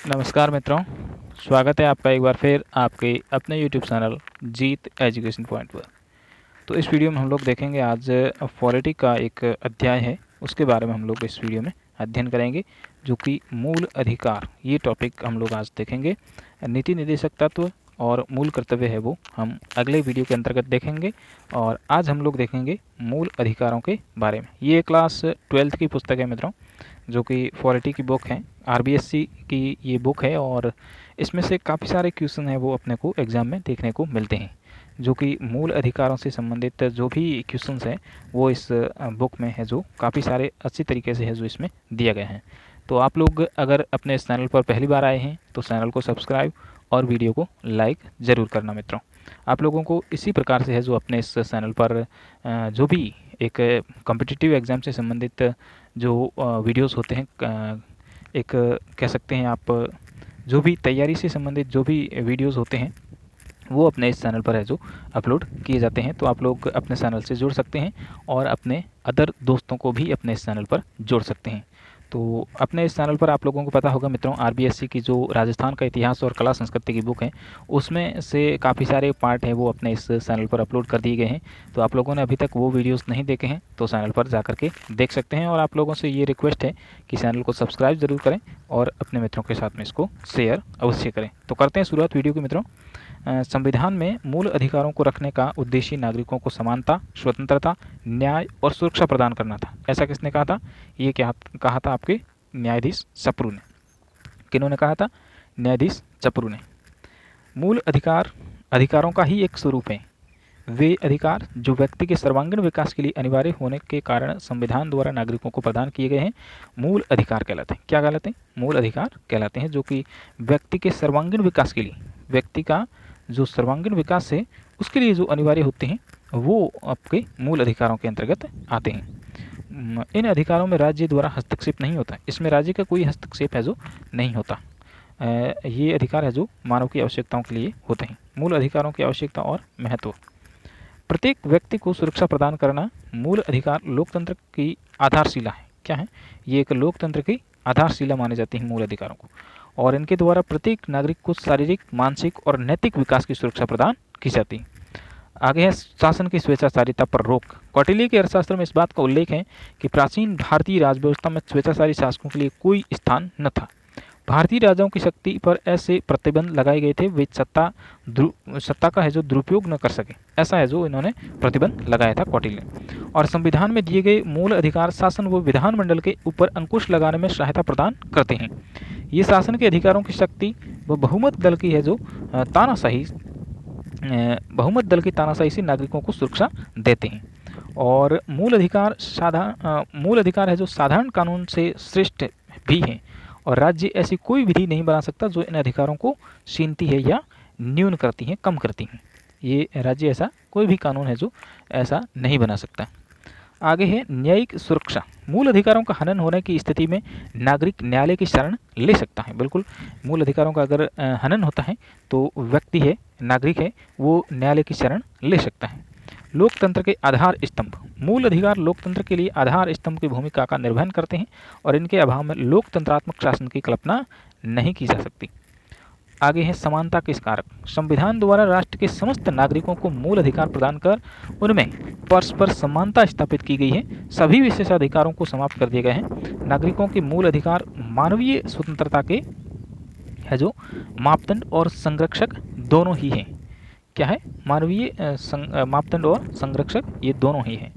नमस्कार मित्रों, स्वागत है आपका एक बार फिर आपके अपने YouTube चैनल जीत एजुकेशन पॉइंट पर। तो इस वीडियो में हम लोग देखेंगे आज पॉलिटी का एक अध्याय है, उसके बारे में हम लोग इस वीडियो में अध्ययन करेंगे, जो कि मूल अधिकार। ये टॉपिक हम लोग आज देखेंगे। नीति निर्देशक तत्व और मूल कर्तव्य है वो हम अगले वीडियो के अंतर्गत देखेंगे। और आज हम लोग देखेंगे मूल अधिकारों के बारे में। ये क्लास 12th की पुस्तक है मित्रों, जो कि पॉलिटी की बुक है, आरबीएससी की ये बुक है। और इसमें से काफ़ी सारे क्वेश्चन हैं वो अपने को एग्ज़ाम में देखने को मिलते हैं, जो कि मूल अधिकारों से संबंधित जो भी क्वेश्चंस हैं वो इस बुक में है, जो काफ़ी सारे अच्छी तरीके से है जो इसमें दिया गया है। तो आप लोग अगर अपने इस चैनल पर पहली बार आए हैं तो चैनल को सब्सक्राइब और वीडियो को लाइक ज़रूर करना मित्रों। आप लोगों को इसी प्रकार से है जो अपने इस चैनल पर जो भी एक कॉम्पिटिटिव एग्ज़ाम से संबंधित जो वीडियोस होते हैं, एक कह सकते हैं आप, जो भी तैयारी से संबंधित जो भी वीडियोस होते हैं वो अपने इस चैनल पर है जो अपलोड किए जाते हैं। तो आप लोग अपने चैनल से जुड़ सकते हैं और अपने अदर दोस्तों को भी अपने इस चैनल पर जोड़ सकते हैं। तो अपने इस चैनल पर आप लोगों को पता होगा मित्रों, आरबीएससी की जो राजस्थान का इतिहास और कला संस्कृति की बुक है, उसमें से काफ़ी सारे पार्ट हैं वो अपने इस चैनल पर अपलोड कर दिए गए हैं। तो आप लोगों ने अभी तक वो वीडियोस नहीं देखे हैं तो चैनल पर जा करके देख सकते हैं। और आप लोगों से ये रिक्वेस्ट है कि चैनल को सब्सक्राइब ज़रूर करें और अपने मित्रों के साथ में इसको शेयर अवश्य करें। तो करते हैं शुरुआत वीडियो की मित्रों। संविधान में मूल अधिकारों को रखने का उद्देश्य नागरिकों को समानता, स्वतंत्रता, न्याय और सुरक्षा प्रदान करना था। ऐसा किसने कहा था? ये क्या कहा था? आपके न्यायाधीश चपरू ने। किन्होंने कहा था? न्यायाधीश चपरू ने। मूल अधिकारों का ही एक स्वरूप है। वे अधिकार जो व्यक्ति के सर्वांगीण विकास के लिए अनिवार्य होने के कारण संविधान द्वारा नागरिकों को प्रदान किए गए हैं, मूल अधिकार कहलाते हैं। क्या कहलाते हैं? मूल अधिकार कहलाते हैं, जो कि व्यक्ति के सर्वांगीण विकास के लिए, व्यक्ति का जो सर्वांगीण विकास है उसके लिए जो अनिवार्य होते हैं वो आपके मूल अधिकारों के अंतर्गत आते हैं। इन अधिकारों में राज्य द्वारा हस्तक्षेप नहीं होता, इसमें राज्य का कोई हस्तक्षेप है जो नहीं होता। ये अधिकार है जो मानव की आवश्यकताओं के लिए होते हैं। मूल अधिकारों की आवश्यकता और महत्व। प्रत्येक व्यक्ति को सुरक्षा प्रदान करना मूल अधिकार लोकतंत्र की आधारशिला है। क्या है? ये एक लोकतंत्र की आधारशिला माने जाती है मूल अधिकारों को, और इनके द्वारा प्रत्येक नागरिक को शारीरिक, मानसिक और नैतिक विकास की सुरक्षा प्रदान की जाती है। आगे है शासन की स्वेच्छाचारिता पर रोक। कौटिल्य के अर्थशास्त्र में इस बात का उल्लेख है कि प्राचीन भारतीय राजव्यवस्था में स्वेच्छाचारी शासकों के लिए कोई स्थान न था। भारतीय राजाओं की शक्ति पर ऐसे प्रतिबंध लगाए गए थे वे सत्ता का है जो दुरुपयोग न कर सके, ऐसा है जो इन्होंने प्रतिबंध लगाया था कौटिल्य। और संविधान में दिए गए मूल अधिकार शासन व विधानमंडल के ऊपर अंकुश लगाने में सहायता प्रदान करते हैं। ये शासन के अधिकारों की शक्ति व बहुमत दल की है जो बहुमत दल की तानाशाही से नागरिकों को सुरक्षा देते हैं। और मूल अधिकार है जो साधारण कानून से श्रेष्ठ भी हैं, और राज्य ऐसी कोई विधि नहीं बना सकता जो इन अधिकारों को छीनती है या न्यून करती है, कम करती हैं। ये राज्य ऐसा कोई भी कानून है जो ऐसा नहीं बना सकता। आगे है न्यायिक सुरक्षा। मूल अधिकारों का हनन होने की स्थिति में नागरिक न्यायालय की शरण ले सकता है। बिल्कुल, मूल अधिकारों का अगर हनन होता है तो व्यक्ति है, नागरिक है, वो न्यायालय की शरण ले सकता है। लोकतंत्र के आधार स्तंभ। मूल अधिकार लोकतंत्र के लिए आधार स्तंभ की भूमिका का निर्वहन करते हैं, और इनके अभाव में लोकतंत्रात्मक शासन की कल्पना नहीं की जा सकती। आगे है समानता के कारक। संविधान द्वारा राष्ट्र के समस्त नागरिकों को मूल अधिकार प्रदान कर उनमें परस्पर समानता स्थापित की गई है। सभी विशेषाधिकारों को समाप्त कर दिए गए हैं। नागरिकों के मूल अधिकार मानवीय स्वतंत्रता के है जो मापदंड और संरक्षक दोनों ही हैं। क्या है? मानवीय मापदंड और संरक्षक ये दोनों ही हैं,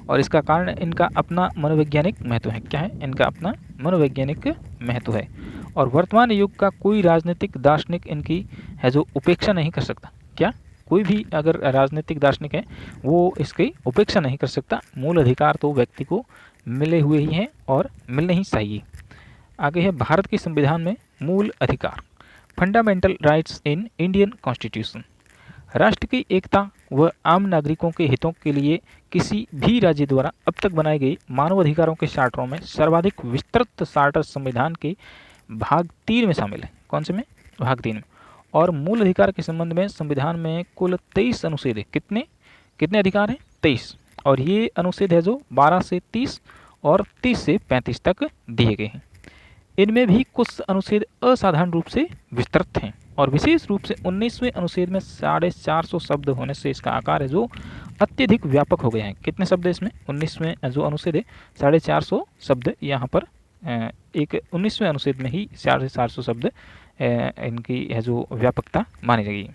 और इसका कारण इनका अपना मनोवैज्ञानिक महत्व है। क्या है? इनका अपना मनोवैज्ञानिक महत्व है। और वर्तमान युग का कोई राजनीतिक दार्शनिक इनकी है जो उपेक्षा नहीं कर सकता। क्या? कोई भी अगर राजनीतिक दार्शनिक है वो इसकी उपेक्षा नहीं कर सकता। मूल अधिकार तो व्यक्ति को मिले हुए ही हैं और मिलने ही चाहिए। आगे है भारत के संविधान में मूल अधिकार। Fundamental rights in Indian constitution. राष्ट्र की एकता व आम नागरिकों के हितों के लिए किसी भी राज्य द्वारा अब तक बनाए गए मानव अधिकारों के चार्टरों में सर्वाधिक विस्तृत चार्टर संविधान के भाग 3 में शामिल है। कौन से में? भाग 3 में। और मूल अधिकार के संबंध में संविधान में कुल 23 अनुच्छेद है। कितने अधिकार हैं? 23। और ये अनुच्छेद है जो 12 से 30 और 30 से 35 तक दिए गए हैं। इनमें भी कुछ अनुच्छेद असाधारण रूप से विस्तृत हैं और विशेष रूप से 19वें अनुच्छेद में 450 शब्द होने से इसका आकार है जो अत्यधिक व्यापक हो गया है। कितने शब्द है इसमें? 19वें जो अनुच्छेद है 450 शब्द यहाँ पर एक 19वें अनुच्छेद में ही 450 शब्द इनकी है जो व्यापकता मानी गई।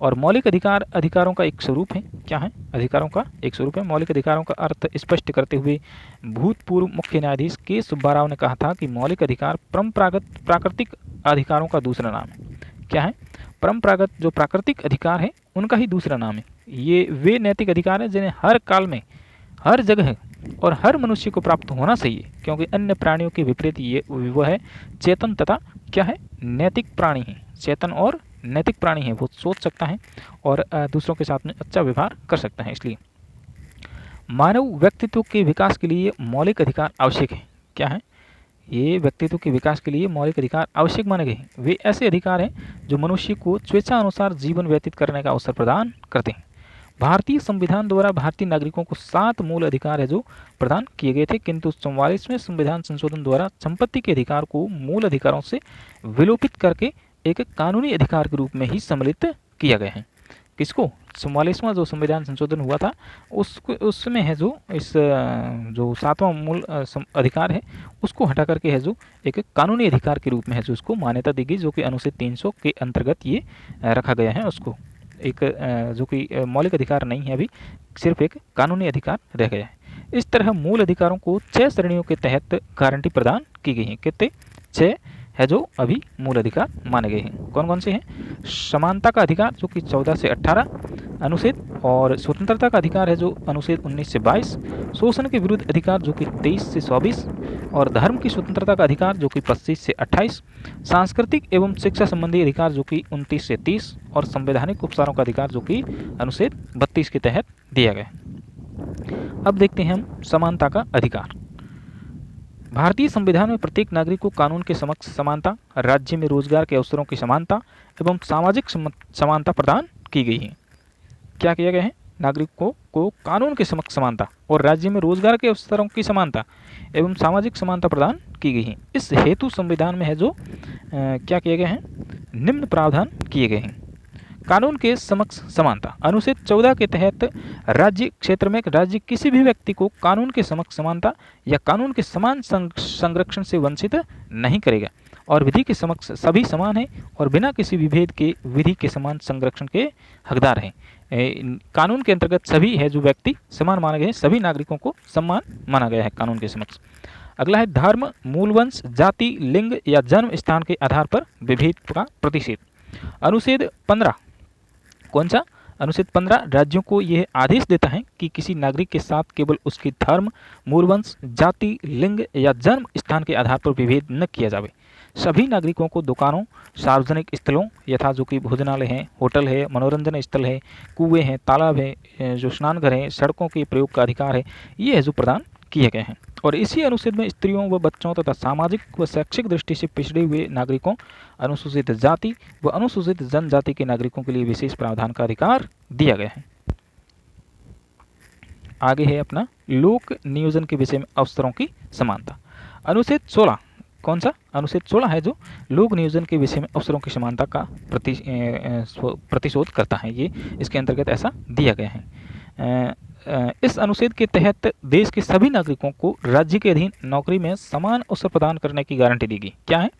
और मौलिक अधिकारों का एक स्वरूप है। क्या है? अधिकारों का एक स्वरूप है। मौलिक अधिकारों का अर्थ स्पष्ट करते हुए भूतपूर्व मुख्य न्यायाधीश के सुब्बा राव ने कहा था कि मौलिक अधिकार परंपरागत प्राकृतिक अधिकारों का दूसरा नाम है। क्या है? परंपरागत जो प्राकृतिक अधिकार है उनका ही दूसरा नाम है। ये वे नैतिक अधिकार हैं जिन्हें हर काल में, हर जगह और हर मनुष्य को प्राप्त होना चाहिए, क्योंकि अन्य प्राणियों के विपरीत ये वह है चेतन तथा क्या है? नैतिक प्राणी है। चेतन और नैतिक प्राणी है, वो सोच सकता है और दूसरों के साथ में अच्छा व्यवहार कर सकता है। इसलिए मानव व्यक्तित्व के विकास के लिए मौलिक अधिकार आवश्यक है। क्या है? ये व्यक्तित्व के विकास के लिए मौलिक अधिकार आवश्यक माने गए हैं। वे ऐसे अधिकार हैं जो मनुष्य को स्वेच्छा अनुसार जीवन व्यतीत करने का अवसर प्रदान करते हैं। भारतीय संविधान द्वारा भारतीय नागरिकों को 7 मूल अधिकार है जो प्रदान किए गए थे, किंतु 44वें संविधान संशोधन द्वारा संपत्ति के अधिकार को मूल अधिकारों से विलोपित करके एक कानूनी अधिकार के रूप में ही सम्मिलित किया गया है। किसको? 44वां जो संविधान संशोधन हुआ था उसमें है जो इस जो 7वां मूल अधिकार है उसको हटा करके है जो एक कानूनी अधिकार के रूप में है जो उसको मान्यता दी गई, जो कि अनुच्छेद 300 के अंतर्गत ये रखा गया है। उसको एक जो कि मौलिक अधिकार नहीं है, अभी सिर्फ एक कानूनी अधिकार रह गया है। इस तरह मूल अधिकारों को 6 श्रेणियों के तहत गारंटी प्रदान की गई है। कितने? 6 है जो अभी मूल अधिकार माने गए हैं। कौन कौन से हैं? समानता का अधिकार जो कि 14 से 18 अनुच्छेद, और स्वतंत्रता का अधिकार है जो अनुच्छेद 19 से 22, शोषण के विरुद्ध अधिकार जो कि 23 से 24, और धर्म की स्वतंत्रता का अधिकार जो कि 25 से 28, सांस्कृतिक एवं शिक्षा संबंधी अधिकार जो कि 29 से 30, और संवैधानिक उपचारों का अधिकार जो कि अनुच्छेद 32 के तहत दिया गया। अब देखते हैं हम समानता का अधिकार। भारतीय संविधान में प्रत्येक नागरिक को कानून के समक्ष समानता, राज्य में रोजगार के अवसरों की समानता एवं सामाजिक समानता प्रदान की गई है। क्या किया गया है? नागरिकों को कानून के समक्ष समानता और राज्य में रोजगार के अवसरों की समानता एवं सामाजिक समानता प्रदान की गई है। इस हेतु संविधान में है जो क्या किया गया है? निम्न प्रावधान किए गए हैं। कानून के समक्ष समानता। अनुच्छेद 14 के तहत राज्य क्षेत्र में राज्य किसी भी व्यक्ति को कानून के समक्ष समानता या कानून के समान संरक्षण से वंचित नहीं करेगा, और विधि के समक्ष सभी समान हैं और बिना किसी विभेद के विधि के समान संरक्षण के हकदार हैं। कानून के अंतर्गत सभी है जो व्यक्ति समान माने गए हैं, सभी नागरिकों को समान माना गया है कानून के समक्ष। अगला है धर्म, मूलवंश, जाति, लिंग या जन्म स्थान के आधार पर विभेद का प्रतिषेध। अनुच्छेद 15 कौन सा? अनुच्छेद 15 राज्यों को यह आदेश देता है कि किसी नागरिक के साथ केवल उसके धर्म, मूलवंश, जाति, लिंग या जन्म स्थान के आधार पर विभेद न किया जाए। सभी नागरिकों को दुकानों, सार्वजनिक स्थलों यथा जो कि भोजनालय हैं, होटल है, मनोरंजन स्थल है, कुएं हैं, तालाब है, जो स्नानघर हैं, सड़कों के प्रयोग का अधिकार है, ये है जो प्रदान किए गए हैं। और इसी अनुच्छेद में स्त्रियों व बच्चों तथा सामाजिक व शैक्षिक दृष्टि से पिछड़े हुए नागरिकों, अनुसूचित जाति व अनुसूचित जनजाति के नागरिकों के लिए विशेष प्रावधान का अधिकार दिया गया है। आगे है अपना लोक नियोजन के विषय में अवसरों की समानता। अनुच्छेद 16 कौन सा? अनुच्छेद 16 है जो लोक नियोजन के विषय में अवसरों की समानता का प्रतिशोध करता है। ये इसके अंतर्गत ऐसा दिया गया है। इस अनुच्छेद के तहत देश के सभी नागरिकों को राज्य के अधीन नौकरी में समान अवसर प्रदान करने की गारंटी दी गई। क्या है?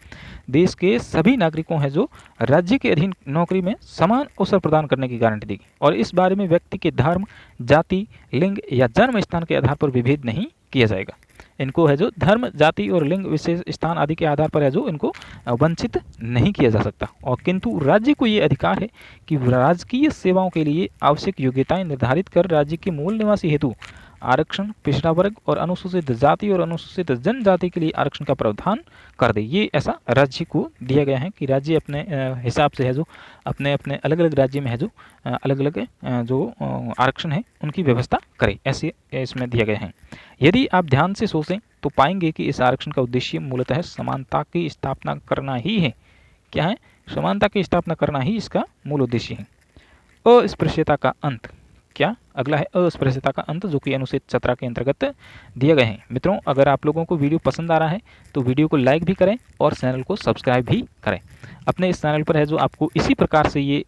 देश के सभी नागरिकों है जो राज्य के अधीन नौकरी में समान अवसर प्रदान करने की गारंटी दी गई, और इस बारे में व्यक्ति के धर्म, जाति, लिंग या जन्म स्थान के आधार पर विभेद नहीं किया जाएगा। इनको है जो धर्म, जाति और लिंग, विशेष स्थान आदि के आधार पर है जो इनको वंचित नहीं किया जा सकता। और किंतु राज्य को ये अधिकार है कि राजकीय सेवाओं के लिए आवश्यक योग्यताएं निर्धारित कर राज्य के मूल निवासी हेतु आरक्षण, पिछड़ा वर्ग और अनुसूचित जाति और अनुसूचित जनजाति के लिए आरक्षण का प्रावधान कर दे। ये ऐसा राज्य को दिया गया है कि राज्य अपने हिसाब से है जो अपने अपने अलग अलग राज्य में है जो अलग अलग जो आरक्षण है उनकी व्यवस्था करे, ऐसे इसमें दिया गया है। यदि आप ध्यान से सोचें तो पाएंगे कि इस आरक्षण का उद्देश्य मूलतः समानता की स्थापना करना ही है। क्या है? समानता की स्थापना करना ही इसका मूल उद्देश्य है। अस्पृश्यता का अंत। क्या? अगला है अस्पृश्यता का अंत, जो कि अनुच्छेद 17 के अंतर्गत दिए गए हैं। मित्रों, अगर आप लोगों को वीडियो पसंद आ रहा है तो वीडियो को लाइक भी करें और चैनल को सब्सक्राइब भी करें। अपने इस चैनल पर है जो आपको इसी प्रकार से ये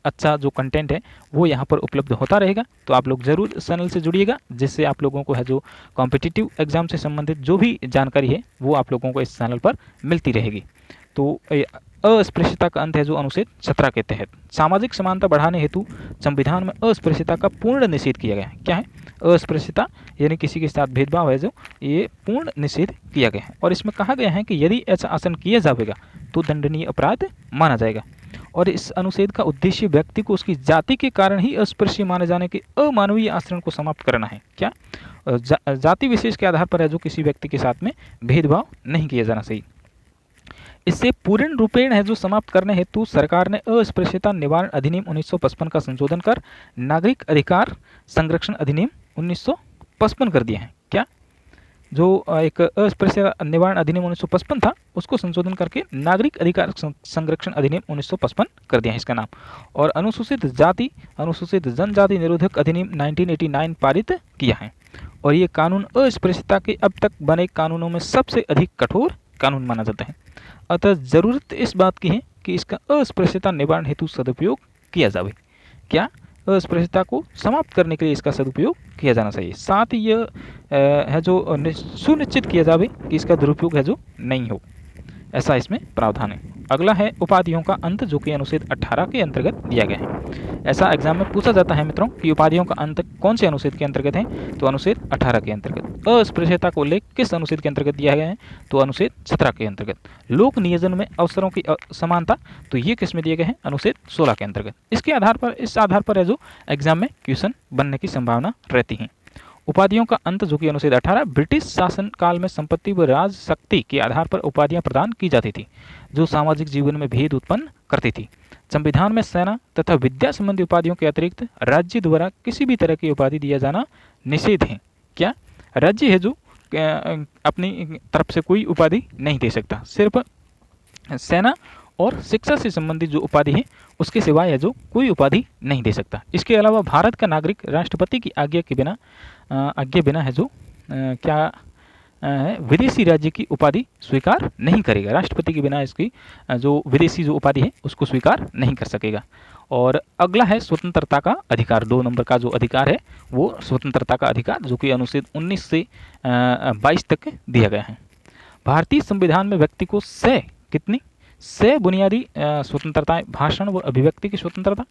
अच्छा जो कंटेंट है वो यहाँ पर उपलब्ध होता रहेगा, तो आप लोग ज़रूर इस चैनल से जुड़िएगा, जिससे आप लोगों को है जो कॉम्पिटिटिव एग्जाम से संबंधित जो भी जानकारी है वो आप लोगों को इस चैनल पर मिलती रहेगी। तो अस्पृश्यता का अंत है जो अनुच्छेद 17 के तहत सामाजिक समानता बढ़ाने हेतु संविधान में अस्पृश्यता का पूर्ण निषेध किया गया है। क्या है? अस्पृश्यता यानी किसी के साथ भेदभाव है जो ये पूर्ण निषेध किया गया है, और इसमें कहा गया है कि यदि ऐसा आचरण किया जाएगा तो दंडनीय अपराध माना जाएगा। और इस अनुच्छेद का उद्देश्य व्यक्ति को उसकी जाति के कारण ही अस्पृश्य माने जाने के अमानवीय आचरण को समाप्त करना है। क्या? जाति विशेष के आधार पर है जो किसी व्यक्ति के साथ में भेदभाव नहीं किया जाना चाहिए। इससे पूर्ण रूपेण है जो समाप्त करने हेतु सरकार ने अस्पृश्यता निवारण अधिनियम 1955 का संशोधन कर नागरिक अधिकार संरक्षण अधिनियम 1955 कर दिया है। क्या? जो एक अस्पृश्यता निवारण अधिनियम 1955 था उसको संशोधन करके नागरिक अधिकार संरक्षण अधिनियम 1955 कर दिया है इसका नाम। और अनुसूचित जाति अनुसूचित जनजाति निरोधक अधिनियम 1989 पारित किया है, और ये कानून अस्पृश्यता के अब तक बने कानूनों में सबसे अधिक कठोर कानून माना जाता है। अतः जरूरत इस बात की है कि इसका अस्पृश्यता निवारण हेतु सदुपयोग किया जाए। क्या? अस्पृश्यता को समाप्त करने के लिए इसका सदुपयोग किया जाना चाहिए। साथ ही यह है जो सुनिश्चित किया जाए कि इसका दुरुपयोग है जो नहीं हो, ऐसा इसमें प्रावधान है। अगला है उपाधियों का अंत, जो कि अनुच्छेद 18 के अंतर्गत दिया गया है। ऐसा एग्जाम में पूछा जाता है मित्रों कि उपाधियों का अंत कौन से अनुच्छेद के अंतर्गत है, तो अनुच्छेद 18 के अंतर्गत। अस्पृश्यता को उल्लेख किस अनुच्छेद के अंतर्गत दिया गया है, तो अनुच्छेद 17 के अंतर्गत। लोक नियोजन में अवसरों की समानता, तो ये किस में दिए गए हैं, अनुच्छेद 16 के अंतर्गत। इस आधार पर है जो एग्जाम में क्वेश्चन बनने की संभावना रहती है। उपाधियों का अंत, जो कि अनुच्छेद 18, ब्रिटिश शासन काल में संपत्ति व राज शक्ति के आधार पर उपाधियां प्रदान की जाती थी जो सामाजिक जीवन में भेद उत्पन्न करती थी। संविधान में सेना तथा विद्या संबंधी उपाधियों के अतिरिक्त राज्य द्वारा किसी भी तरह की उपाधि दिया जाना निषेध है। क्या? राज्य है जो अपनी तरफ से कोई उपाधि नहीं दे सकता, सिर्फ सेना और शिक्षा से संबंधित जो उपाधि है उसके सिवाय है जो कोई उपाधि नहीं दे सकता। इसके अलावा भारत का नागरिक राष्ट्रपति की आज्ञा बिना है जो क्या है, विदेशी राज्य की उपाधि स्वीकार नहीं करेगा। राष्ट्रपति के बिना इसकी जो विदेशी जो उपाधि है उसको स्वीकार नहीं कर सकेगा। और अगला है स्वतंत्रता का अधिकार। 2 नंबर का जो अधिकार है वो स्वतंत्रता का अधिकार, जो कि अनुच्छेद 19 से 22 तक दिया गया है। भारतीय संविधान में व्यक्ति को छह बुनियादी स्वतंत्रताएं, भाषण व अभिव्यक्ति की स्वतंत्रता,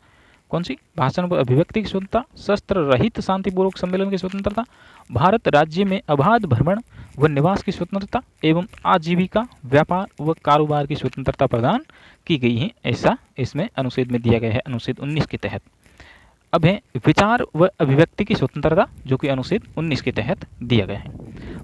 कौन सी? भाषण व अभिव्यक्ति की स्वतंत्रता, शस्त्र रहित शांतिपूर्वक सम्मेलन की स्वतंत्रता, भारत राज्य में अबाध भ्रमण व निवास की स्वतंत्रता एवं आजीविका, व्यापार व कारोबार की स्वतंत्रता प्रदान की गई है। ऐसा इसमें अनुच्छेद में दिया गया है, अनुच्छेद 19 के तहत। अब है विचार व अभिव्यक्ति की स्वतंत्रता, जो कि अनुच्छेद 19 के तहत दिया गया है।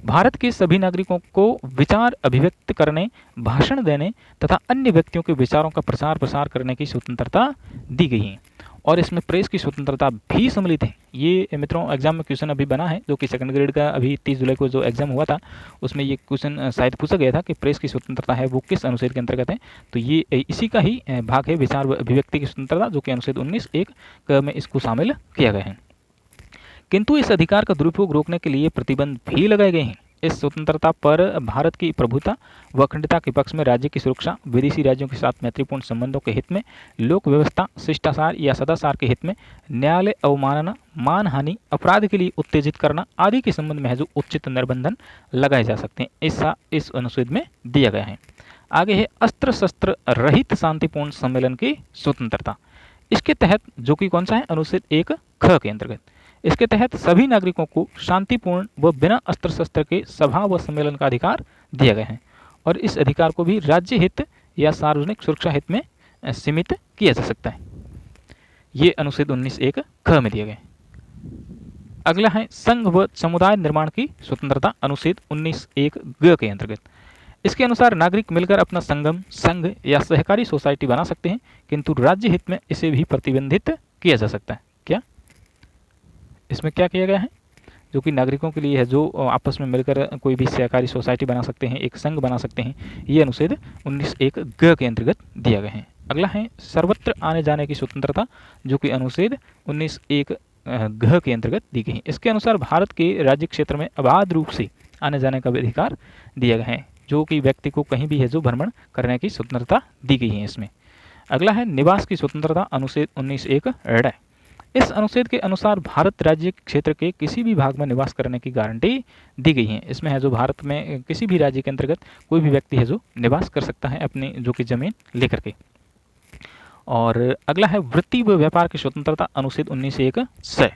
भारत के सभी नागरिकों को विचार अभिव्यक्त करने, भाषण देने तथा अन्य व्यक्तियों के विचारों का प्रचार प्रसार करने की स्वतंत्रता दी गई है, और इसमें प्रेस की स्वतंत्रता भी सम्मिलित है। ये मित्रों एग्जाम में क्वेश्चन अभी बना है, जो कि सेकंड ग्रेड का अभी 30 जुलाई को जो एग्जाम हुआ था उसमें ये क्वेश्चन शायद पूछा गया था कि प्रेस की स्वतंत्रता है वो किस अनुच्छेद के अंतर्गत है, तो ये इसी का ही भाग है, विचार व अभिव्यक्ति की स्वतंत्रता, जो कि अनुच्छेद 19(1) में इसको शामिल किया गया है। किंतु इस अधिकार का दुरुपयोग रोकने के लिए प्रतिबंध भी लगाए गए हैं। इस स्वतंत्रता पर भारत की प्रभुता व अखंडता के पक्ष में राज्य की सुरक्षा, विदेशी राज्यों के साथ मैत्रीपूर्ण संबंधों के हित में, लोक व्यवस्था, शिष्टाचार या सदाचार के हित में, न्यायालय अवमानना, मानहानि, अपराध के लिए उत्तेजित करना आदि के संबंध में जो उचित निर्बंधन लगाए जा सकते हैं, ऐसा इस अनुच्छेद में दिया गया है। आगे है अस्त्र शस्त्र रहित शांतिपूर्ण सम्मेलन की स्वतंत्रता। इसके तहत, जो कि कौन सा है, अनुच्छेद 1(ख) के अंतर्गत, इसके तहत सभी नागरिकों को शांतिपूर्ण व बिना अस्त्र शस्त्र के सभा व सम्मेलन का अधिकार दिया गया है, और इस अधिकार को भी राज्य हित या सार्वजनिक सुरक्षा हित में सीमित किया जा सकता है। ये अनुच्छेद 19(1)(ख) में दिया गया है। अगला है संघ व समुदाय निर्माण की स्वतंत्रता, अनुच्छेद 19(1)(ग) के अंतर्गत। इसके अनुसार नागरिक मिलकर अपना संघ या सहकारी सोसाइटी बना सकते हैं, किंतु राज्य हित में इसे भी प्रतिबंधित किया जा सकता है। क्या? इसमें क्या किया गया है, जो कि नागरिकों के लिए है जो आपस में मिलकर कोई भी सहकारी सोसाइटी बना सकते हैं, एक संघ बना सकते हैं, ये अनुच्छेद 19(1)(ग) के अंतर्गत दिया गया है। अगला है सर्वत्र आने जाने की स्वतंत्रता, जो कि अनुच्छेद 19(1)(ख) घ के अंतर्गत दी गई है। इसके अनुसार भारत के राज्य क्षेत्र में अबाध रूप से आने जाने का भी अधिकार दिया गया है, जो कि व्यक्ति को कहीं भी है जो भ्रमण करने की स्वतंत्रता दी गई है इसमें। अगला है निवास की स्वतंत्रता, अनुच्छेद 19(1) ड। इस अनुच्छेद के अनुसार भारत राज्य क्षेत्र के किसी भी भाग में निवास करने की गारंटी दी गई है। इसमें है जो भारत में किसी भी राज्य के अंतर्गत कोई भी व्यक्ति है जो निवास कर सकता है अपनी जो कि जमीन लेकर के। और अगला है वृत्ति व व्यापार की स्वतंत्रता, अनुच्छेद 19(1) स।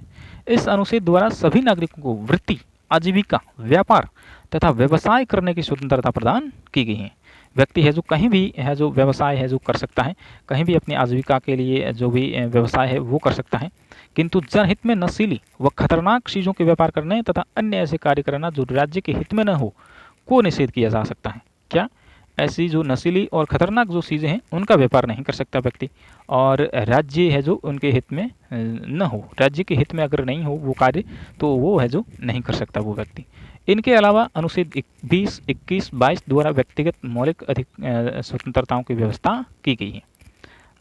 इस अनुच्छेद द्वारा सभी नागरिकों को वृत्ति, आजीविका, व्यापार तथा व्यवसाय करने की स्वतंत्रता प्रदान की गई है। व्यक्ति है जो कहीं भी है जो व्यवसाय है जो कर सकता है, कहीं भी अपनी आजीविका के लिए जो भी व्यवसाय है वो कर सकता है, किंतु जनहित में नशीली व खतरनाक चीज़ों के व्यापार करने तथा अन्य ऐसे कार्य करना जो राज्य के हित में न हो को निषेध किया जा सकता है। क्या? ऐसी जो नशीली और खतरनाक जो चीज़ें हैं उनका व्यापार नहीं कर सकता व्यक्ति, और राज्य है जो उनके हित में न हो, राज्य के हित में अगर नहीं हो वो कार्य, तो वो है जो नहीं कर सकता वो व्यक्ति। इनके अलावा अनुच्छेद 20, 21, 22 द्वारा व्यक्तिगत मौलिक स्वतंत्रताओं की व्यवस्था की गई है।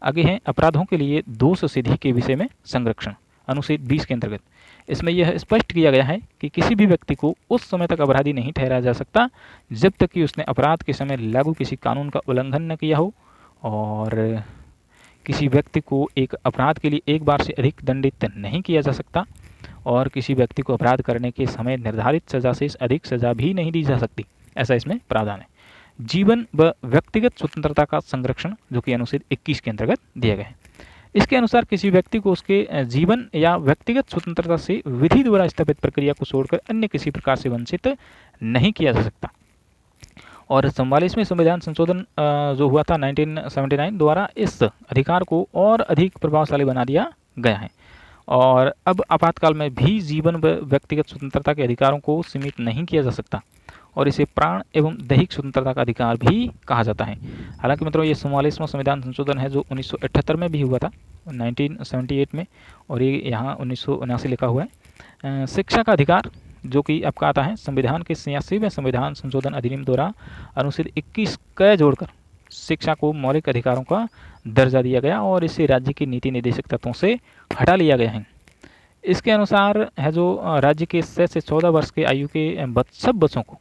आगे हैं अपराधों के लिए दोष सिद्धि के विषय में संरक्षण, अनुच्छेद 20 के अंतर्गत। इसमें यह स्पष्ट किया गया है कि किसी भी व्यक्ति को उस समय तक अपराधी नहीं ठहराया जा सकता जब तक कि उसने अपराध के समय लागू किसी कानून का उल्लंघन न किया हो, और किसी व्यक्ति को एक अपराध के लिए एक बार से अधिक दंडित नहीं किया जा सकता, और किसी व्यक्ति को अपराध करने के समय निर्धारित सजा से अधिक सजा भी नहीं दी जा सकती, ऐसा इसमें प्रावधान है। जीवन व व्यक्तिगत स्वतंत्रता का संरक्षण, जो कि अनुच्छेद 21 के अंतर्गत दिया गया है। इसके अनुसार किसी व्यक्ति को उसके जीवन या व्यक्तिगत स्वतंत्रता से विधि द्वारा स्थापित प्रक्रिया को छोड़कर अन्य किसी प्रकार से वंचित नहीं किया जा सकता। और 44वें संविधान संशोधन जो हुआ था 1979 द्वारा इस अधिकार को और अधिक प्रभावशाली बना दिया गया है, और अब आपातकाल में भी जीवन व व्यक्तिगत स्वतंत्रता के अधिकारों को सीमित नहीं किया जा सकता, और इसे प्राण एवं दैहिक स्वतंत्रता का अधिकार भी कहा जाता है। हालांकि मित्रों ये 44वां संविधान संशोधन है जो 1978 में भी हुआ था 1978 में, और ये यहाँ 1979 लिखा हुआ है। शिक्षा का अधिकार जो कि आपका आता है संविधान के 86वें संविधान संशोधन अधिनियम द्वारा अनुच्छेद 21 क जोड़कर शिक्षा को मौलिक अधिकारों का दर्जा दिया गया, और इसे राज्य की नीति निर्देशक तत्वों से हटा लिया गया है। इसके अनुसार है जो राज्य के 6 से 14 वर्ष के आयु के सब बच्चों को,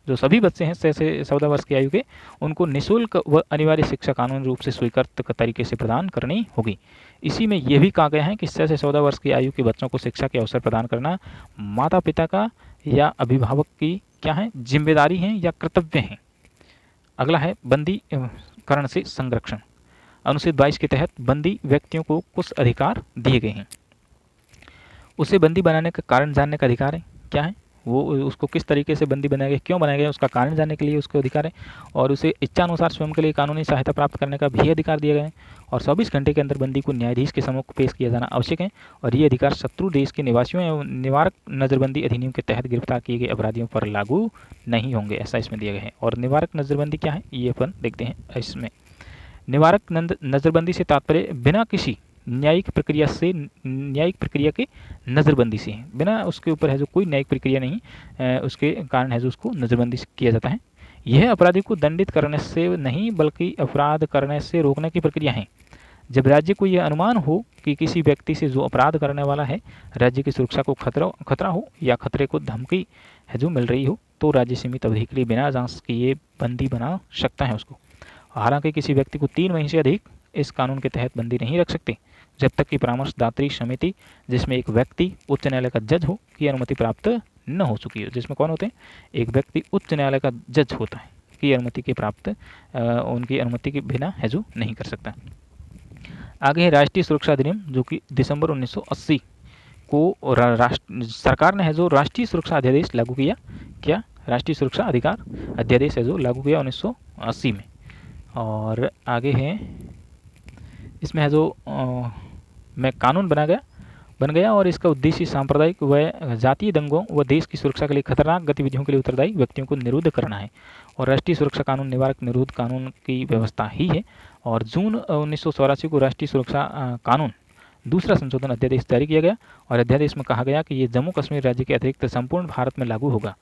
जो सभी बच्चे हैं 6 से 14 वर्ष की आयु के, उनको निःशुल्क व अनिवार्य शिक्षा कानूनी रूप से स्वीकृत तरीके से प्रदान करनी होगी। इसी में यह भी कहा गया है कि 6 से 14 वर्ष की आयु के बच्चों को शिक्षा के अवसर प्रदान करना माता पिता का या अभिभावक की क्या है जिम्मेदारी है या कर्तव्य है। अगला है बंदीकरण से संरक्षण, अनुच्छेद 22 के तहत बंदी व्यक्तियों को कुछ अधिकार दिए गए हैं। उसे बंदी बनाने का कारण जानने का अधिकार है। क्या है वो, उसको किस तरीके से बंदी बनाया गया, क्यों बनाया गया, उसका कारण जानने के लिए उसको अधिकार है, और उसे इच्छानुसार स्वयं के लिए कानूनी सहायता प्राप्त करने का भी अधिकार दिया गया है, और 24 घंटे के अंदर बंदी को न्यायाधीश के सम्मुख पेश किया जाना आवश्यक है, और ये अधिकार शत्रु देश के निवासियों एवं निवारक नजरबंदी अधिनियम के तहत गिरफ्तार किए गए अपराधियों पर लागू नहीं होंगे, ऐसा इसमें दिया गया है। और निवारक नजरबंदी क्या है ये अपन देखते हैं। इसमें निवारक नजरबंदी से तात्पर्य बिना किसी न्यायिक प्रक्रिया के नज़रबंदी से है, बिना उसके ऊपर है जो कोई न्यायिक प्रक्रिया नहीं उसके कारण है जो उसको नज़रबंदी किया जाता है। यह अपराधी को दंडित करने से नहीं बल्कि अपराध करने से रोकने की प्रक्रिया है। जब राज्य को यह अनुमान हो कि किसी व्यक्ति से जो अपराध करने वाला है राज्य की सुरक्षा को खतरा हो या खतरे को धमकी है जो मिल रही हो, तो राज्य सीमित अवधि के लिए बिना जांच किए बंदी बना सकता है उसको। हालांकि किसी व्यक्ति को 3 महीने से अधिक इस कानून के तहत बंदी नहीं रख सकते जब तक कि परामर्शदात्री समिति, जिसमें एक व्यक्ति उच्च न्यायालय का जज हो, की अनुमति प्राप्त न हो चुकी हो। जिसमें कौन होते हैं, एक व्यक्ति उच्च न्यायालय का जज होता है, की अनुमति के प्राप्त उनकी अनुमति के बिना है जो नहीं कर सकता। आगे है राष्ट्रीय सुरक्षा अधिनियम, जो कि दिसंबर 1980 को सरकार ने है जो राष्ट्रीय सुरक्षा अध्यादेश लागू किया। क्या? राष्ट्रीय सुरक्षा अधिकार अध्यादेश है जो लागू किया 1980 में। और आगे है इसमें है जो में कानून बन गया और इसका उद्देश्य सांप्रदायिक व जातीय दंगों व देश की सुरक्षा के लिए खतरनाक गतिविधियों के लिए उत्तरदायी व्यक्तियों को निरुद्ध करना है। और राष्ट्रीय सुरक्षा कानून निवारक निरोध कानून की व्यवस्था ही है। और जून 1984 को राष्ट्रीय सुरक्षा कानून दूसरा संशोधन अध्यादेश जारी किया गया, और अध्यादेश में कहा गया कि ये जम्मू कश्मीर राज्य के अतिरिक्त संपूर्ण भारत में लागू होगा।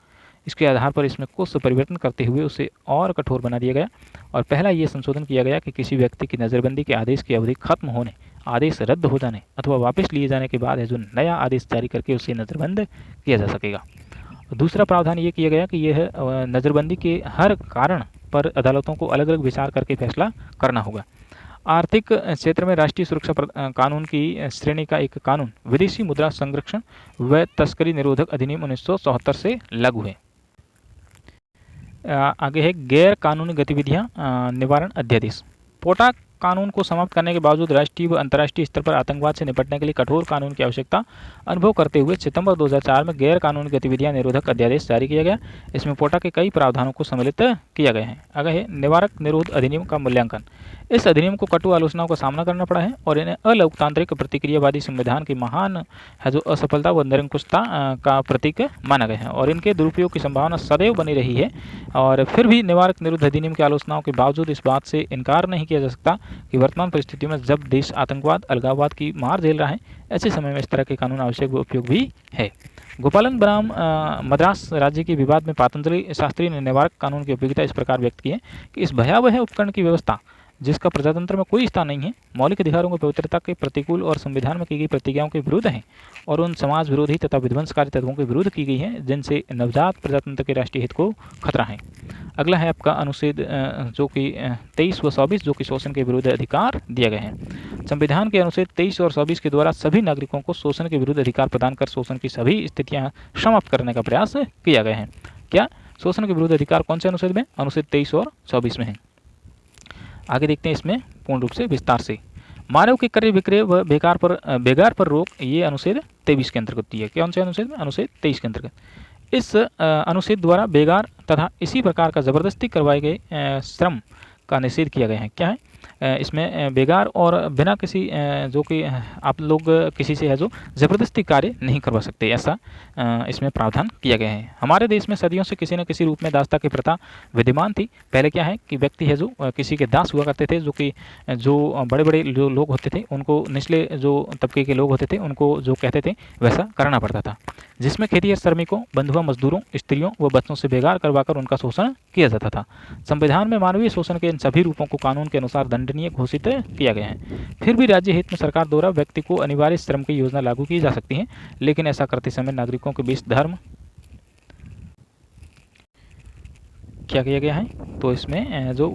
इसके आधार पर इसमें कुछ परिवर्तन करते हुए उसे और कठोर बना दिया गया। और पहला ये संशोधन किया गया कि किसी व्यक्ति की नज़रबंदी के आदेश की अवधि खत्म होने आदेश रद्द हो जाने अथवा वापस लिए जाने के बाद है जो नया आदेश जारी करके उसे नज़रबंद किया जा सकेगा। दूसरा प्रावधान ये किया गया कि यह नज़रबंदी के हर कारण पर अदालतों को अलग अलग विचार करके फैसला करना होगा। आर्थिक क्षेत्र में राष्ट्रीय सुरक्षा कानून की श्रेणी का एक कानून विदेशी मुद्रा संरक्षण व तस्करी निरोधक अधिनियम 1974 से लागू है। आगे है गैर कानूनी गतिविधियां निवारण अध्यादेश। पोटा कानून को समाप्त करने के बावजूद राष्ट्रीय व अंतर्राष्ट्रीय स्तर पर आतंकवाद से निपटने के लिए कठोर कानून की आवश्यकता अनुभव करते हुए सितंबर 2004 में गैर कानूनी गतिविधियां निरोधक अध्यादेश जारी किया गया। इसमें पोटा के कई प्रावधानों को सम्मिलित किया गया है। आगे है निवारक निरोध अधिनियम का मूल्यांकन। इस अधिनियम को कटु आलोचनाओं का सामना करना पड़ा है और इन्हें अलोकतांत्रिक प्रतिक्रियावादी संविधान की महान है जो असफलता व निरंकुशता का प्रतीक माना गया है और इनके दुरुपयोग की संभावना सदैव बनी रही है। और फिर भी निवारक निरोध अधिनियम की आलोचनाओं के बावजूद इस बात से इनकार नहीं किया जा सकता कि वर्तमान परिस्थितियों में जब देश आतंकवाद अलगाववाद की मार झेल रहा है ऐसे समय में इस तरह के कानून आवश्यक व उपयोग भी है। गोपालन बनाम मद्रास राज्य के विवाद में पतंजलि शास्त्री ने निवारक कानून की उपयोगिता इस प्रकार व्यक्त की है कि इस भयावह उपकरण की व्यवस्था जिसका प्रजातंत्र में कोई स्थान नहीं है, मौलिक अधिकारों की पवित्रता के प्रतिकूल और संविधान में की गई प्रतिज्ञाओं के विरुद्ध है और उन समाज विरोधी तथा विध्वंसकारी तत्वों के विरुद्ध की गई है जिनसे नवजात प्रजातंत्र के राष्ट्रीय हित को खतरा है। अगला है आपका अनुच्छेद जो कि 23 व 24 जो कि शोषण के विरुद्ध अधिकार दिया गया है। संविधान के अनुच्छेद 23 और 24 के द्वारा सभी नागरिकों को शोषण के विरुद्ध अधिकार प्रदान कर शोषण की सभी स्थितियां समाप्त करने का प्रयास किया गया है। क्या शोषण के विरुद्ध अधिकार कौन से अनुच्छेद में? अनुच्छेद 23 और 24 में है। आगे देखते हैं इसमें पूर्ण रूप से विस्तार से। मानव के क्रय विक्रय व बेगार पर रोक ये अनुच्छेद 23 के अंतर्गत दिया। कौन से अनुच्छेद में? अनुच्छेद 23 के अंतर्गत। इस अनुच्छेद द्वारा बेगार तथा इसी प्रकार का जबरदस्ती करवाए गए श्रम का निषेध किया गया है। क्या है इसमें? बेगार और बिना किसी जो कि आप लोग किसी से है जो ज़बरदस्ती कार्य नहीं करवा सकते, ऐसा इसमें प्रावधान किया गया है। हमारे देश में सदियों से किसी न किसी रूप में दासता की प्रथा विद्यमान थी। पहले क्या है कि व्यक्ति है जो किसी के दास हुआ करते थे, जो बड़े बड़े जो लोग होते थे उनको, निचले जो तबके के लोग होते थे उनको जो कहते थे वैसा करना पड़ता था, जिसमें खेतिहर श्रमिकों, बंधुआ मजदूरों, स्त्रियों व बच्चों से बेगार करवाकर उनका शोषण किया जाता था। संविधान में मानवीय शोषण के इन सभी रूपों को कानून के अनुसार दंडनीय घोषित किया गया है। फिर भी राज्य हित में सरकार द्वारा व्यक्ति को अनिवार्य श्रम की योजना लागू की जा सकती है, लेकिन ऐसा करते समय नागरिकों के बीच धर्म क्या किया गया है तो इसमें जो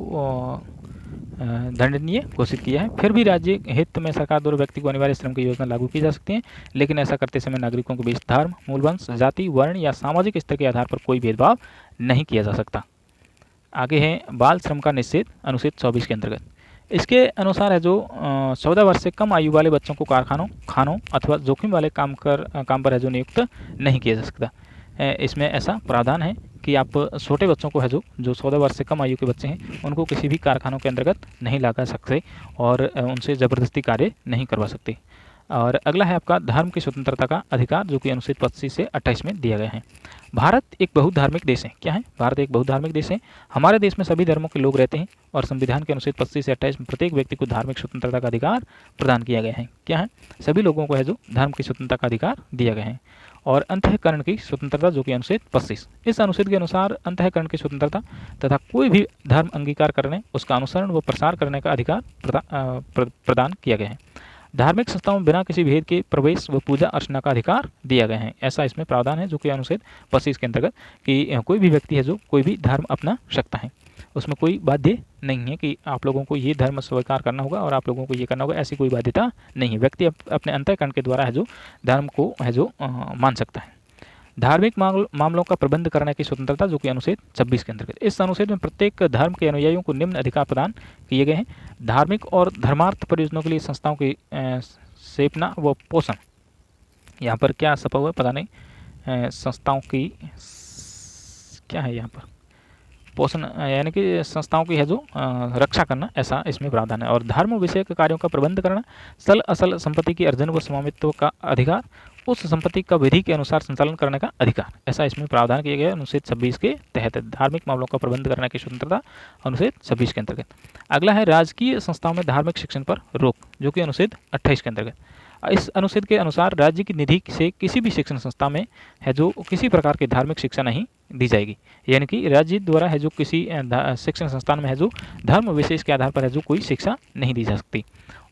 दंडनीय घोषित किया है। फिर भी राज्य हित में सरकार द्वारा व्यक्ति को अनिवार्य श्रम की योजना लागू की जा सकती है, लेकिन ऐसा करते समय नागरिकों के बीच धर्म, मूलवंश, जाति, वर्ण या सामाजिक स्तर के आधार पर कोई भेदभाव नहीं किया जा सकता। आगे है बाल श्रम का निषेध अनुच्छेद 24 के अंतर्गत। इसके अनुसार है जो 14 वर्ष से कम आयु वाले बच्चों को कारखानों, खानों अथवा जोखिम वाले काम पर है जो नियुक्त नहीं किया जा सकता। इसमें ऐसा प्रावधान है कि आप छोटे बच्चों को है जो 14 वर्ष से कम आयु के बच्चे हैं उनको किसी भी कारखानों के अंतर्गत नहीं लगा सकते और उनसे ज़बरदस्ती कार्य नहीं करवा सकते। और अगला है आपका धर्म की स्वतंत्रता का अधिकार, जो कि अनुच्छेद 25 से 28 में दिया गया है। भारत एक बहुधार्मिक देश है। क्या है? भारत एक बहुधार्मिक देश है। हमारे देश में सभी धर्मों के लोग रहते हैं और संविधान के अनुच्छेद 25 से 28 में प्रत्येक व्यक्ति को धार्मिक स्वतंत्रता का अधिकार प्रदान किया गया है। क्या है? सभी लोगों को है जो धर्म की स्वतंत्रता का अधिकार दिया गया है। और अंतःकरण की स्वतंत्रता, जो कि अनुच्छेद 25, इस अनुच्छेद के अनुसार अंतःकरण की स्वतंत्रता तथा कोई भी धर्म अंगीकार करने, उसका अनुसरण व प्रसार करने का अधिकार प्रदान किया गया है। धार्मिक संस्थाओं में बिना किसी भेद के प्रवेश व पूजा अर्चना का अधिकार दिया गया है, ऐसा इसमें प्रावधान है, जो कि अनुच्छेद 25 के अंतर्गत कि कोई भी व्यक्ति है जो कोई भी धर्म अपना सकता है। उसमें कोई बाध्य नहीं है कि आप लोगों को ये धर्म स्वीकार करना होगा और आप लोगों को ये करना होगा, ऐसी कोई बाध्यता नहीं है। व्यक्ति अपने अंतःकरण के द्वारा है जो धर्म को है जो मान सकता है। धार्मिक मामलों का प्रबंध करने की स्वतंत्रता, जो कि अनुच्छेद 26 के अंतर्गत। इस अनुच्छेद में प्रत्येक धर्म के अनुयायियों को निम्न अधिकार प्रदान किए गए हैं। धार्मिक और धर्मार्थ प्रयोजनों के लिए संस्थाओं की स्थापना व पोषण, यहाँ पर क्या छपा हुआ है पता नहीं, संस्थाओं की क्या है यहाँ पर, पोषण यानी कि संस्थाओं की है जो रक्षा करना, ऐसा इसमें प्रावधान है। और धर्म विषयक कार्यों का प्रबंध करना, सल असल संपत्ति के अर्जन व स्वामित्व का अधिकार, उस संपत्ति का विधि के अनुसार संचालन करने का अधिकार, ऐसा इसमें प्रावधान किया गया है अनुच्छेद 26 के तहत। धार्मिक मामलों का प्रबंध करने की स्वतंत्रता अनुच्छेद 26 के अंतर्गत। अगला है राजकीय संस्थाओं में धार्मिक शिक्षण पर रोक, जो कि अनुच्छेद 28 के अंतर्गत। इस अनुच्छेद के अनुसार राज्य की निधि से किसी भी शिक्षण संस्था में है जो किसी प्रकार की धार्मिक शिक्षा नहीं दी जाएगी। यानी कि राज्य द्वारा है जो किसी शिक्षण संस्थान में है जो धर्म विशेष के आधार पर है जो कोई शिक्षा नहीं दी जा सकती।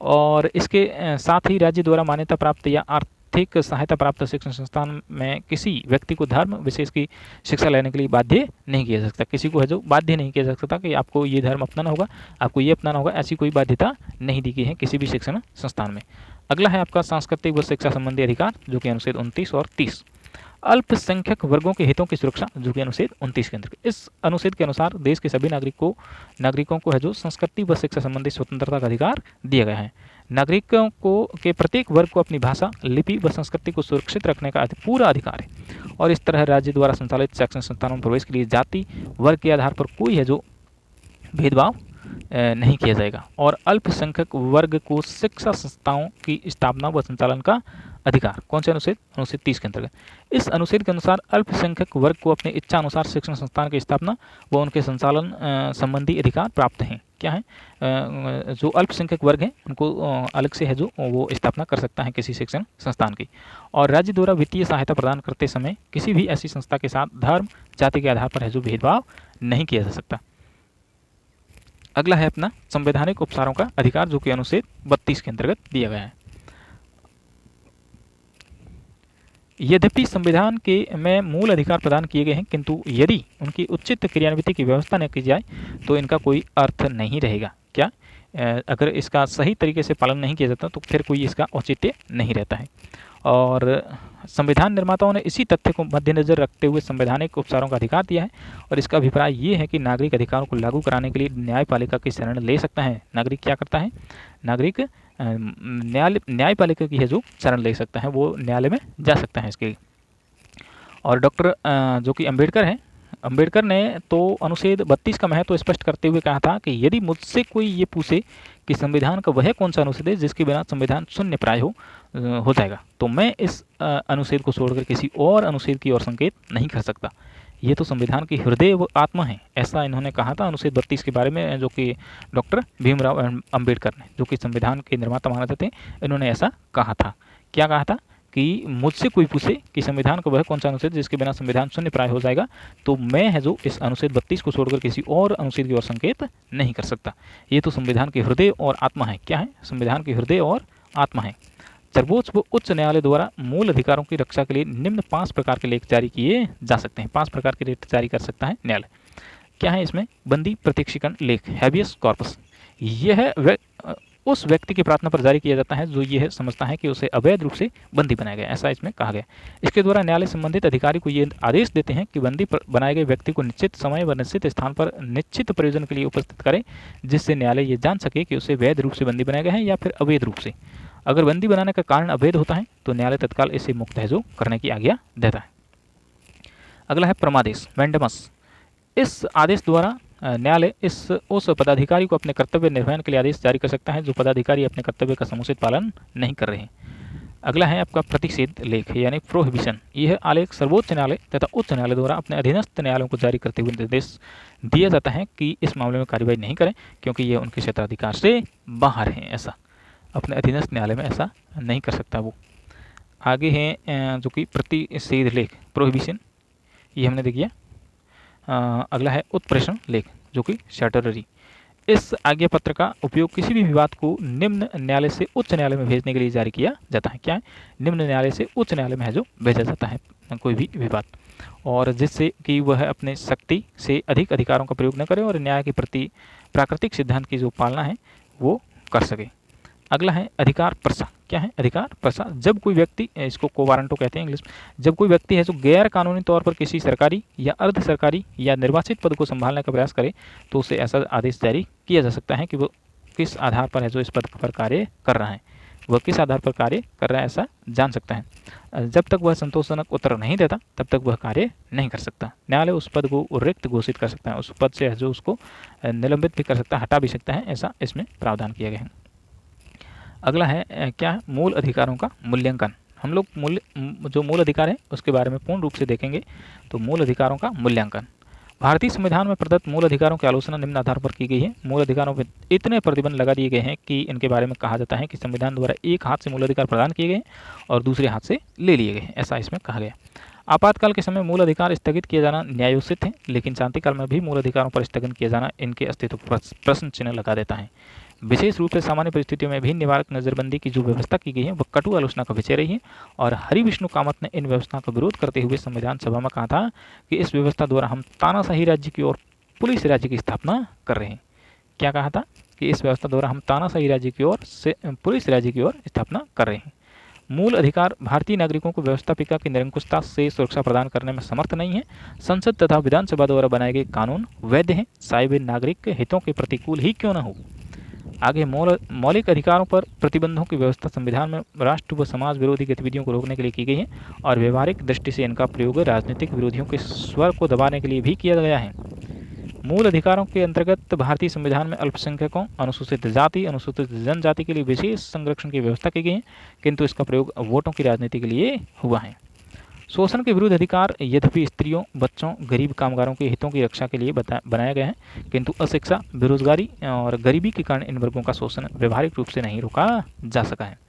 और इसके साथ ही राज्य द्वारा मान्यता प्राप्त या आर्थिक सहायता प्राप्त शिक्षण संस्थान में किसी व्यक्ति को धर्म विशेष की शिक्षा लेने के लिए बाध्य नहीं किया जा सकता। किसी को है जो बाध्य नहीं किया जा सकता कि आपको ये धर्म अपनाना होगा, आपको ये अपनाना होगा, ऐसी कोई बाध्यता नहीं दी गई है किसी भी शिक्षण संस्थान में। अगला है आपका सांस्कृतिक व शिक्षा संबंधी अधिकार, जो कि अनुच्छेद 29 और 30। अल्पसंख्यक वर्गों के हितों की सुरक्षा, जो कि अनुच्छेद 29 के अंतर्गत। इस अनुच्छेद के अनुसार देश के सभी नागरिकों को है जो संस्कृति व शिक्षा संबंधी स्वतंत्रता का अधिकार दिया गया है। नागरिकों को के प्रत्येक वर्ग को अपनी भाषा, लिपि व संस्कृति को सुरक्षित रखने का पूरा अधिकार है। और इस तरह राज्य द्वारा संचालित शैक्षण संस्थानों में प्रवेश के लिए जाति, वर्ग के आधार पर कोई है जो भेदभाव नहीं किया जाएगा। और अल्पसंख्यक वर्ग को शिक्षा संस्थाओं की स्थापना व संचालन का अधिकार, कौन से अनुच्छेद? अनुच्छेद 30 के अंतर्गत। इस अनुच्छेद के अनुसार अल्पसंख्यक वर्ग को अपनी इच्छा अनुसार शिक्षण संस्थान की स्थापना व उनके संचालन संबंधी अधिकार प्राप्त हैं। क्या है? जो अल्पसंख्यक वर्ग हैं उनको अलग से है जो वो स्थापना कर सकता है किसी शिक्षण संस्थान की। और राज्य द्वारा वित्तीय सहायता प्रदान करते समय किसी भी ऐसी संस्था के साथ धर्म, जाति के आधार पर है जो भेदभाव नहीं किया जा सकता। अगला है अपना संवैधानिक उपचारों का अधिकार, जो कि अनुच्छेद 32 के अंतर्गत दिया गया है। यद्यपि संविधान के में मूल अधिकार प्रदान किए गए हैं, किंतु यदि उनकी उचित क्रियान्विति की व्यवस्था न की जाए तो इनका कोई अर्थ नहीं रहेगा। क्या? अगर इसका सही तरीके से पालन नहीं किया जाता तो फिर कोई इसका औचित्य नहीं रहता है। और संविधान निर्माताओं ने इसी तथ्य को मद्देनजर रखते हुए संवैधानिक उपचारों का अधिकार दिया है। और इसका अभिप्राय ये है कि नागरिक अधिकारों को लागू कराने के लिए न्यायपालिका की शरण ले सकता है। नागरिक क्या करता है? नागरिक न्यायपालिका की है जो शरण ले सकता है, वो न्यायालय में जा सकता है इसके लिए। और डॉक्टर जो कि अम्बेडकर ने तो अनुच्छेद 32 का महत्व स्पष्ट करते हुए कहा था कि यदि मुझसे कोई ये पूछे कि संविधान का वह कौन सा अनुच्छेद है जिसके बिना संविधान शून्य प्राय हो जाएगा, तो मैं इस अनुच्छेद को छोड़कर किसी और अनुच्छेद की ओर संकेत नहीं कर सकता। ये तो संविधान की हृदय व आत्मा है, ऐसा इन्होंने कहा था अनुच्छेद 32 के बारे में, जो कि डॉक्टर भीमराव अम्बेडकर ने, जो कि संविधान के निर्माता माने जाते हैं, इन्होंने ऐसा कहा था। क्या कहा था? कि मुझसे कोई पूछे कि संविधान का वह कौन सा अनुच्छेद जिसके बिना संविधान शून्य प्राय हो जाएगा, तो मैं है जो इस अनुच्छेद 32 को छोड़कर किसी और अनुच्छेद की ओर संकेत नहीं कर सकता। ये तो संविधान की हृदय और आत्मा है। क्या है? संविधान की हृदय और आत्मा है। सर्वोच्च व उच्च न्यायालय द्वारा मूल अधिकारों की रक्षा के लिए निम्न 5 प्रकार के लेख जारी किए जा सकते हैं। 5 प्रकार के लेख जारी कर सकता है न्यायालय। क्या है इसमें? बंदी प्रत्यक्षीकरण लेख, हैबियस कॉर्पस। यह उस व्यक्ति की प्रार्थना पर जारी किया जाता है जो यह समझता है कि उसे अवैध रूप से बंदी बनाया गया, ऐसा इसमें कहा गया। इसके द्वारा न्यायालय संबंधित अधिकारी को ये आदेश देते हैं कि बंदी बनाए गए व्यक्ति को निश्चित समय व निश्चित स्थान पर निश्चित प्रयोजन के लिए उपस्थित करें, जिससे न्यायालय ये जान सके कि उसे वैध रूप से बंदी बनाया गया है या फिर अवैध रूप से। अगर बंदी बनाने का कारण अवैध होता है तो न्यायालय तत्काल इसे मुक्त है जो करने की आज्ञा देता है। अगला है परमादेश, वेंडमस। इस आदेश द्वारा न्यायालय उस पदाधिकारी को अपने कर्तव्य निर्वहन के लिए आदेश जारी कर सकता है जो पदाधिकारी अपने कर्तव्य का समुचित पालन नहीं कर रहे हैं। अगला है आपका प्रतिषेध लेख यानी प्रोहिबिशन। यह आलेख सर्वोच्च न्यायालय तथा उच्च न्यायालय द्वारा अपने अधीनस्थ न्यायालयों को जारी करते हुए निर्देश दिया जाता है कि इस मामले में कार्यवाही नहीं करें, क्योंकि ये उनके क्षेत्राधिकार से बाहर हैं। ऐसा अपने अधीनस्थ न्यायालय में ऐसा नहीं कर सकता वो। आगे है जो कि प्रतिषेध लेख, प्रोहिबिशन, ये हमने देख लिया। अगला है उत्प्रेषण लेख, जो कि शैटररी। इस आज्ञा पत्र का उपयोग किसी भी विवाद को निम्न न्यायालय से उच्च न्यायालय में भेजने के लिए जारी किया जाता है। क्या है? निम्न न्यायालय से उच्च न्यायालय में है जो भेजा जाता है कोई भी विवाद, और जिससे कि वह अपने शक्ति से अधिक अधिकारों का प्रयोग न करे और न्याय के प्रति प्राकृतिक सिद्धांत की जो पालना है वो कर सके। अगला है अधिकार प्रसा। क्या है? अधिकार प्रसा। जब कोई व्यक्ति, इसको कोवारंटो कहते हैं इंग्लिश, जब कोई व्यक्ति है जो गैर कानूनी तौर पर किसी सरकारी या अर्ध सरकारी या निर्वाचित पद को संभालने का प्रयास करे तो उसे ऐसा आदेश जारी किया जा सकता है कि वो किस आधार पर है जो इस पद पर कार्य कर रहा है, वह किस आधार पर कार्य कर रहा है ऐसा जान सकता है। जब तक वह संतोषजनक उत्तर नहीं देता तब तक वह कार्य नहीं कर सकता। न्यायालय उस पद को रिक्त घोषित कर सकता है, उस पद से जो उसको निलंबित भी कर सकता है, हटा भी सकता है, ऐसा इसमें प्रावधान किया गया है। अगला है क्या? मूल अधिकारों का मूल्यांकन। हम लोग जो मूल अधिकार है उसके बारे में पूर्ण रूप से देखेंगे। तो मूल अधिकारों का मूल्यांकन। भारतीय संविधान में प्रदत्त मूल अधिकारों की आलोचना निम्न आधार पर की गई है। मूल अधिकारों पर इतने प्रतिबंध लगा दिए गए हैं कि इनके बारे में कहा जाता है कि संविधान द्वारा एक हाथ से मूल अधिकार प्रदान किए गए और दूसरे हाथ से ले लिए गए हैं, ऐसा इसमें कहा गया। आपातकाल के समय मूल अधिकार स्थगित किया जाना न्यायोचित है, लेकिन शांतिकाल में भी मूल अधिकारों पर स्थगन किया जाना इनके अस्तित्व पर प्रश्न चिन्ह लगा देता है। विशेष रूप से सामान्य परिस्थितियों में भी निवारक नजरबंदी की जो व्यवस्था की गई है वह कटु आलोचना का विषय रही है और हरि विष्णु कामत ने इन व्यवस्थाओं का विरोध करते हुए संविधान सभा में कहा था कि इस व्यवस्था द्वारा हम तानाशाही राज्य की ओर पुलिस राज्य की स्थापना कर रहे हैं। क्या कहा था कि इस व्यवस्था द्वारा हम तानाशाही राज्य की ओर से पुलिस राज्य की ओर स्थापना कर रहे हैं। मूल अधिकार भारतीय नागरिकों को व्यवस्थापिका की निरंकुशता से सुरक्षा प्रदान करने में समर्थ नहीं है। संसद तथा विधानसभा द्वारा बनाए गए कानून वैध हैं, चाहे वे नागरिक हितों के प्रतिकूल ही क्यों न हो। आगे मौलिक अधिकारों पर प्रतिबंधों की व्यवस्था संविधान में राष्ट्र व समाज विरोधी गतिविधियों को रोकने के लिए की गई है और व्यवहारिक दृष्टि से इनका प्रयोग राजनीतिक विरोधियों के स्वर को दबाने के लिए भी किया गया है। मूल अधिकारों के अंतर्गत भारतीय संविधान में अल्पसंख्यकों, अनुसूचित जाति, अनुसूचित जनजाति के लिए विशेष संरक्षण की व्यवस्था की गई है, किंतु इसका प्रयोग वोटों की राजनीति के लिए हुआ है। शोषण के विरुद्ध अधिकार यद्यपि स्त्रियों, बच्चों, गरीब कामगारों के हितों की रक्षा के लिए बनाया गया है, किंतु अशिक्षा, बेरोजगारी और गरीबी के कारण इन वर्गों का शोषण व्यवहारिक रूप से नहीं रोका जा सका है।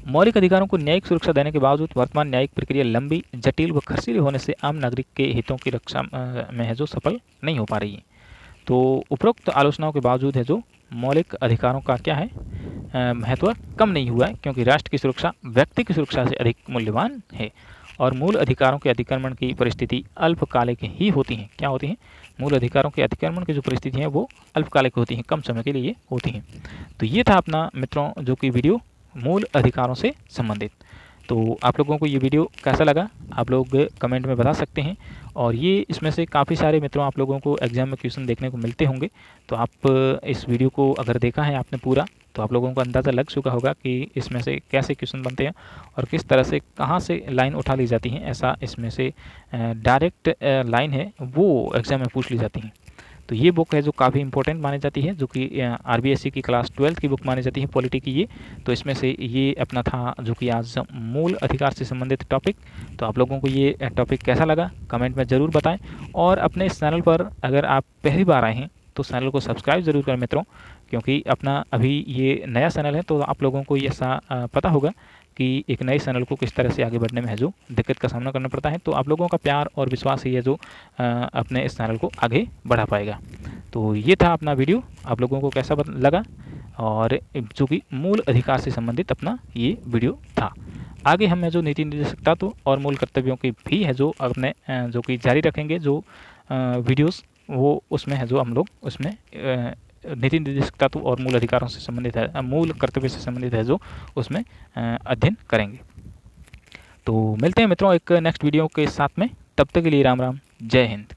मौलिक अधिकारों को न्यायिक सुरक्षा देने के बावजूद वर्तमान न्यायिक प्रक्रिया लंबी, जटिल व खर्चीली होने से आम नागरिक के हितों की रक्षा में है जो सफल नहीं हो पा रही है। तो उपरोक्त आलोचनाओं के बावजूद है जो मौलिक अधिकारों का क्या है महत्व कम नहीं हुआ है, क्योंकि राष्ट्र की सुरक्षा व्यक्ति की सुरक्षा से अधिक मूल्यवान है और मूल अधिकारों के अतिक्रमण की परिस्थिति अल्पकालिक ही होती हैं। क्या होती हैं? मूल अधिकारों के अतिक्रमण की जो परिस्थिति है वो अल्पकालिक होती हैं, कम समय के लिए होती हैं। तो ये था अपना मित्रों जो कि वीडियो मूल अधिकारों से संबंधित। तो आप लोगों को ये वीडियो कैसा लगा आप लोग कमेंट में बता सकते हैं और ये इसमें से काफ़ी सारे मित्रों आप लोगों को एग्जाम में क्वेश्चन देखने को मिलते होंगे। तो आप इस वीडियो को अगर देखा है आपने पूरा तो आप लोगों को अंदाज़ा लग चुका होगा कि इसमें से कैसे क्वेश्चन बनते हैं और किस तरह से कहाँ से लाइन उठा ली जाती हैं। ऐसा इसमें से डायरेक्ट लाइन है वो एग्ज़ाम में पूछ ली जाती हैं। तो ये बुक है जो काफ़ी इंपॉर्टेंट मानी जाती है, जो कि आरबीएससी की क्लास 12 की बुक मानी जाती है पॉलिटी की ये। तो इसमें से ये अपना था जो कि आज मूल अधिकार से संबंधित टॉपिक। तो आप लोगों को ये टॉपिक कैसा लगा कमेंट में ज़रूर बताएं और अपने इस चैनल पर अगर आप पहली बार आए हैं तो चैनल को सब्सक्राइब ज़रूर करें मित्रों, क्योंकि अपना अभी ये नया चैनल है तो आप लोगों को ये ऐसा पता होगा कि एक नए चैनल को किस तरह से आगे बढ़ने में है जो दिक्कत का सामना करना पड़ता है। तो आप लोगों का प्यार और विश्वास ही है जो अपने इस चैनल को आगे बढ़ा पाएगा। तो ये था अपना वीडियो, आप लोगों को कैसा लगा और जो कि मूल अधिकार से संबंधित अपना ये वीडियो था। आगे हम जो नीति निर्देशक तत्व और मूल कर्तव्यों की भी है जो अपने जो कि जारी रखेंगे जो वीडियोस वो उसमें है जो हम लोग उसमें नीति निर्देशक तत्व और मूल अधिकारों से संबंधित है, मूल कर्तव्य से संबंधित है जो उसमें अध्ययन करेंगे। तो मिलते हैं मित्रों एक नेक्स्ट वीडियो के साथ में, तब तक के लिए राम राम, जय हिंद।